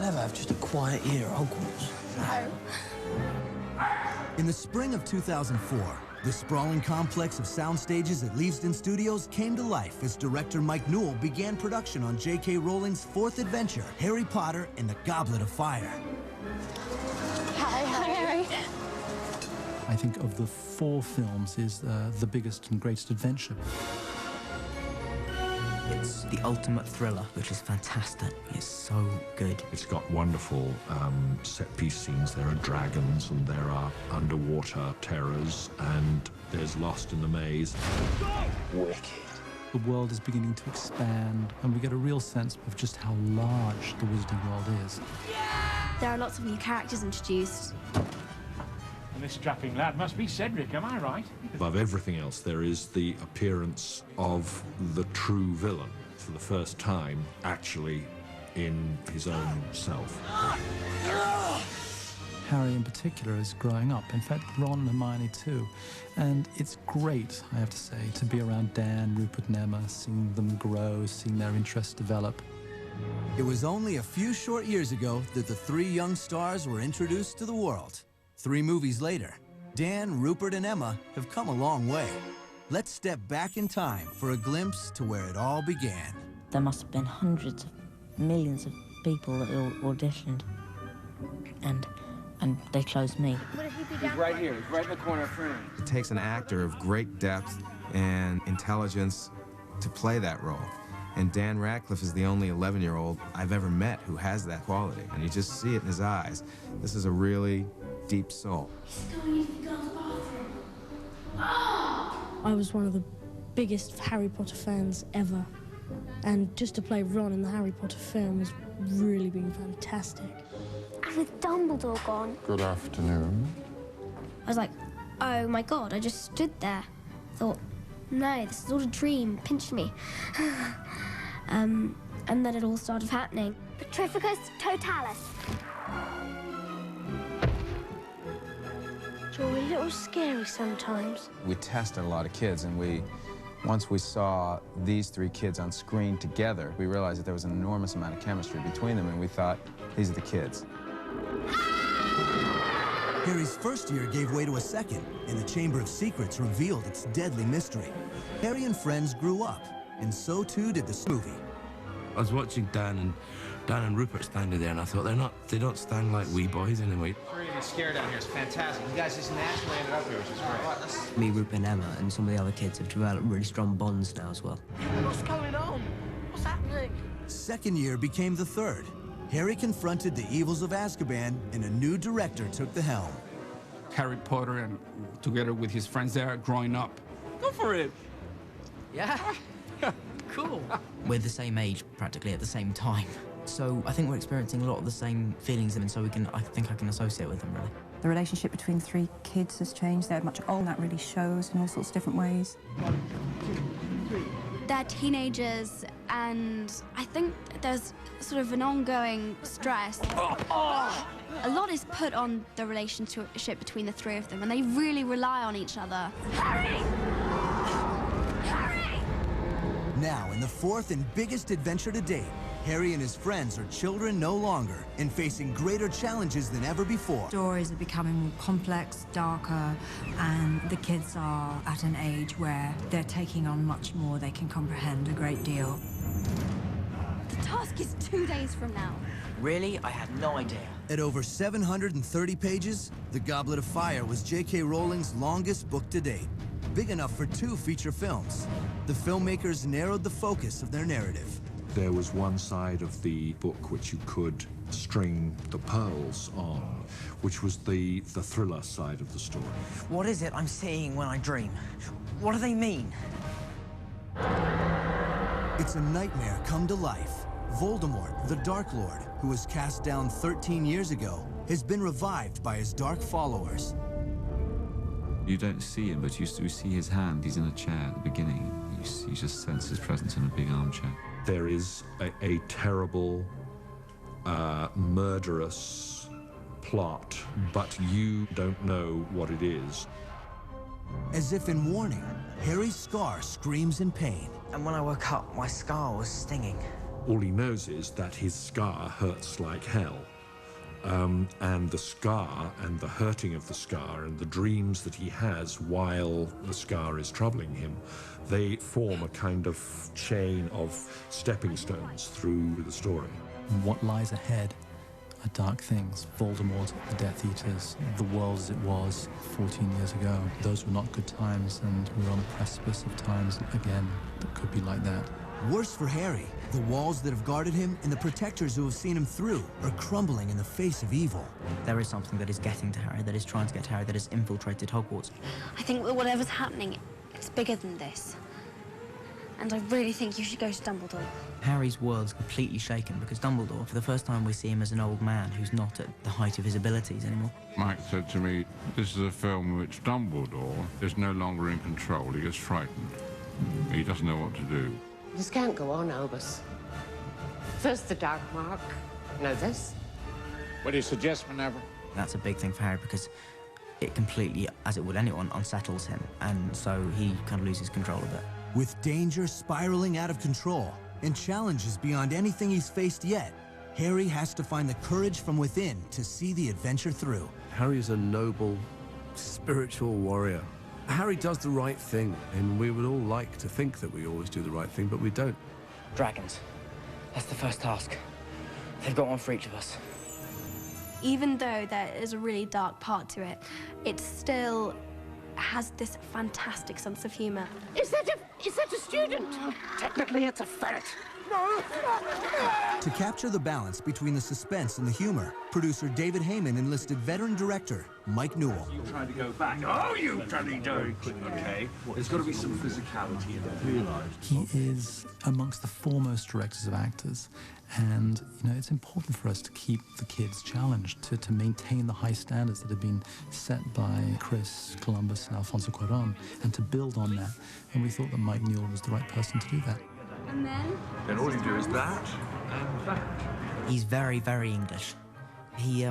ever have just a quiet year at Hogwarts? No. In the spring of 2004, the sprawling complex of sound stages at Leavesden Studios came to life as director Mike Newell began production on J.K. Rowling's fourth adventure, Harry Potter and the Goblet of Fire. Hi, Harry. I think of the 4 films is the biggest and greatest adventure. It's the ultimate thriller, which is fantastic. It's so good. It's got wonderful set-piece scenes. There are dragons, and there are underwater terrors, and there's Lost in the Maze. Wicked. The world is beginning to expand, and we get a real sense of just how large the Wizarding World is. There are lots of new characters introduced. And this strapping lad must be Cedric, am I right? Above everything else, there is the appearance of the true villain for the first time, actually in his own self. Harry in particular is growing up. In fact, Ron and Hermione too. And it's great, I have to say, to be around Dan, Rupert and Emma, seeing them grow, seeing their interests develop. It was only a few short years ago that the 3 young stars were introduced to the world. 3 movies later, Dan, Rupert, and Emma have come a long way. Let's step back in time for a glimpse to where it all began. There must have been hundreds of millions of people that auditioned, and they chose me. He's right here. He's right in the corner of frame. It takes an actor of great depth and intelligence to play that role. And Dan Radcliffe is the only 11-year-old I've ever met who has that quality. And you just see it in his eyes. This is a really deep soul. I was one of the biggest Harry Potter fans ever. And just to play Ron in the Harry Potter film has really been fantastic. And with Dumbledore gone. Good afternoon. I was like, oh my God, I just stood there. Thought, no, this is all a dream, pinch me. And then it all started happening. Petrificus Totalis. It's all a little scary sometimes. We tested a lot of kids, and once we saw these 3 kids on screen together, we realized that there was an enormous amount of chemistry between them, and we thought, these are the kids. Harry's first year gave way to a second, and the Chamber of Secrets revealed its deadly mystery. Harry and friends grew up, and so too did this movie. I was watching Dan and Rupert standing there, and I thought they don't stand like wee boys anyway. The scare down here is fantastic. You guys just naturally ended up here, which is great. Me, Rupert and Emma and some of the other kids have developed really strong bonds now as well. What's going on? What's happening? Second year became the third. Harry confronted the evils of Azkaban, and a new director took the helm. Harry Potter, and together with his friends there growing up. Go for it! Yeah? Cool. We're the same age, practically at the same time. So I think we're experiencing a lot of the same feelings, and so I think I can associate with them, really. The relationship between 3 kids has changed. They're much older, and that really shows in all sorts of different ways. They're teenagers, and I think there's sort of an ongoing stress. A lot is put on the relationship between the 3 of them, and they really rely on each other. Harry! Harry! Now, in the 4th and biggest adventure to date, Harry and his friends are children no longer and facing greater challenges than ever before. Stories are becoming more complex, darker, and the kids are at an age where they're taking on much more. They can comprehend a great deal. The task is 2 days from now. Really? I had no idea. At over 730 pages, The Goblet of Fire was J.K. Rowling's longest book to date, big enough for 2 feature films. The filmmakers narrowed the focus of their narrative. There was one side of the book which you could string the pearls on, which was the thriller side of the story. What is it I'm seeing when I dream? What do they mean? It's a nightmare come to life. Voldemort, the Dark Lord, who was cast down 13 years ago, has been revived by his dark followers. You don't see him, but you see his hand. He's in a chair at the beginning. You just sense his presence in a big armchair. There is a terrible, murderous plot, but you don't know what it is. As if in warning, Harry's scar screams in pain. And when I woke up, my scar was stinging. All he knows is that his scar hurts like hell. And the scar and the hurting of the scar and the dreams that he has while the scar is troubling him, they form a kind of chain of stepping stones through the story. What lies ahead are dark things. Voldemort, the Death Eaters, the world as it was 14 years ago. Those were not good times, and we're on the precipice of times again that could be like that. Worse for Harry, the walls that have guarded him and the protectors who have seen him through are crumbling in the face of evil. There is something that is getting to Harry, that is trying to get to Harry, that has infiltrated Hogwarts. I think that whatever's happening, it's bigger than this. And I really think you should go to Dumbledore. Harry's world's completely shaken because Dumbledore, for the first time we see him as an old man who's not at the height of his abilities anymore. Mike said to me, this is a film in which Dumbledore is no longer in control. He gets frightened. He doesn't know what to do. This can't go on, Albus. First the Dark Mark, now this. What do you suggest, Minerva? That's a big thing for Harry because it completely, as it would anyone, unsettles him, and so he kind of loses control of it. With danger spiraling out of control and challenges beyond anything he's faced yet, Harry has to find the courage from within to see the adventure through. Harry is a noble, spiritual warrior. Harry does the right thing, and we would all like to think that we always do the right thing, but we don't. Dragons. That's the first task. They've got one for each of us. Even though there is a really dark part to it, it still has this fantastic sense of humor. Is that a student? Technically, it's a ferret. No! To capture the balance between the suspense and the humor, producer David Heyman enlisted veteran director Mike Newell. You trying to go back? Oh, you bloody do! Okay, there's got to be some physicality in it. He is amongst the foremost directors of actors, and it's important for us to keep the kids challenged, to maintain the high standards that have been set by Chris Columbus and Alfonso Cuarón, and to build on that. And we thought that Mike Newell was the right person to do that. And then all you do is that and that. He's very, very English. He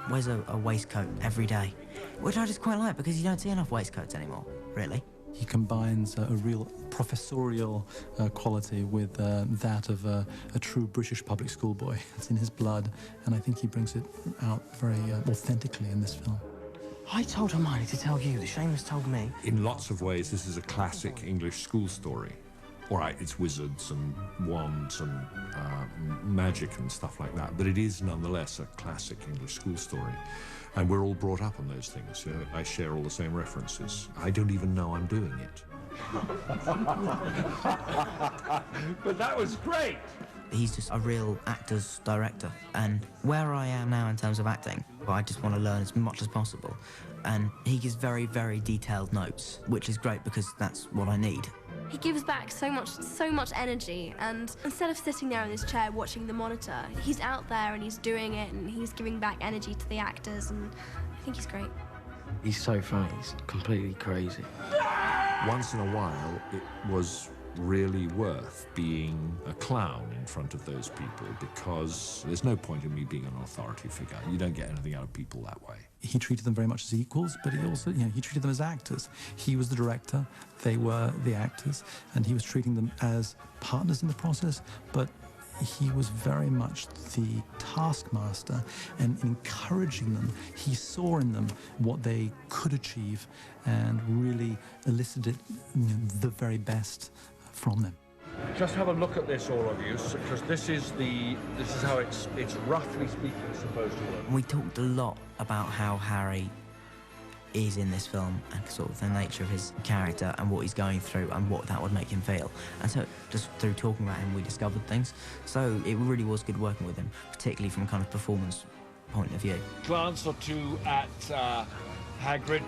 wears a waistcoat every day, which I just quite like because you don't see enough waistcoats anymore, really. He combines a real professorial quality with that of a true British public school boy. It's in his blood, and I think he brings it out very authentically in this film. I told Hermione to tell you, the Seamus told me. In lots of ways, this is a classic English school story. All right, it's wizards and wands and magic and stuff like that, but it is nonetheless a classic English school story. And we're all brought up on those things. I share all the same references. I don't even know I'm doing it. But that was great! He's just a real actor's director. And where I am now in terms of acting, I just want to learn as much as possible. And he gives very, very detailed notes, which is great because that's what I need. He gives back so much energy, and instead of sitting there in his chair watching the monitor, he's out there and he's doing it, and he's giving back energy to the actors, and I think he's great. He's so funny, he's completely crazy. Once in a while, it was really worth being a clown in front of those people because there's no point in me being an authority figure. You don't get anything out of people that way. He treated them very much as equals, but he also, he treated them as actors. He was the director, they were the actors, and he was treating them as partners in the process, but he was very much the taskmaster and encouraging them. He saw in them what they could achieve and really elicited the very best from them. Just have a look at this, all of you, because this is how it's roughly speaking supposed to work. We talked a lot about how Harry is in this film and sort of the nature of his character and what he's going through and what that would make him feel. And so just through talking about him, we discovered things. So it really was good working with him, particularly from a kind of performance point of view. Glance or two at Hagrid.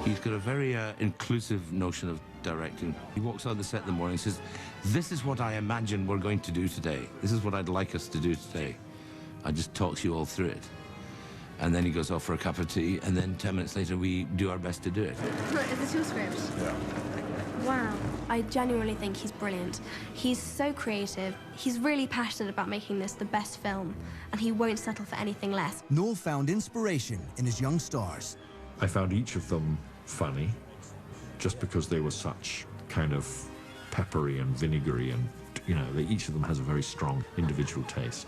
He's got a very inclusive notion of directing. He walks out the set in the morning and says, this is what I imagine we're going to do today. This is what I'd like us to do today. I just talks you all through it. And then he goes off for a cup of tea, and then 10 minutes later we do our best to do it. Is this your script? Yeah. Wow. I genuinely think he's brilliant. He's so creative. He's really passionate about making this the best film, and he won't settle for anything less. Newell found inspiration in his young stars. I found each of them funny, just because they were such kind of peppery and vinegary, and you know, each of them has a very strong individual taste.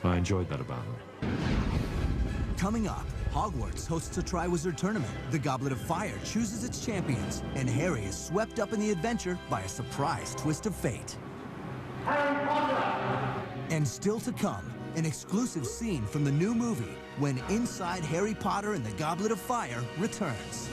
I enjoyed that about them. Coming up, Hogwarts hosts a Triwizard Tournament. The Goblet of Fire chooses its champions, and Harry is swept up in the adventure by a surprise twist of fate. Harry Potter! And still to come, an exclusive scene from the new movie when Inside Harry Potter and the Goblet of Fire returns.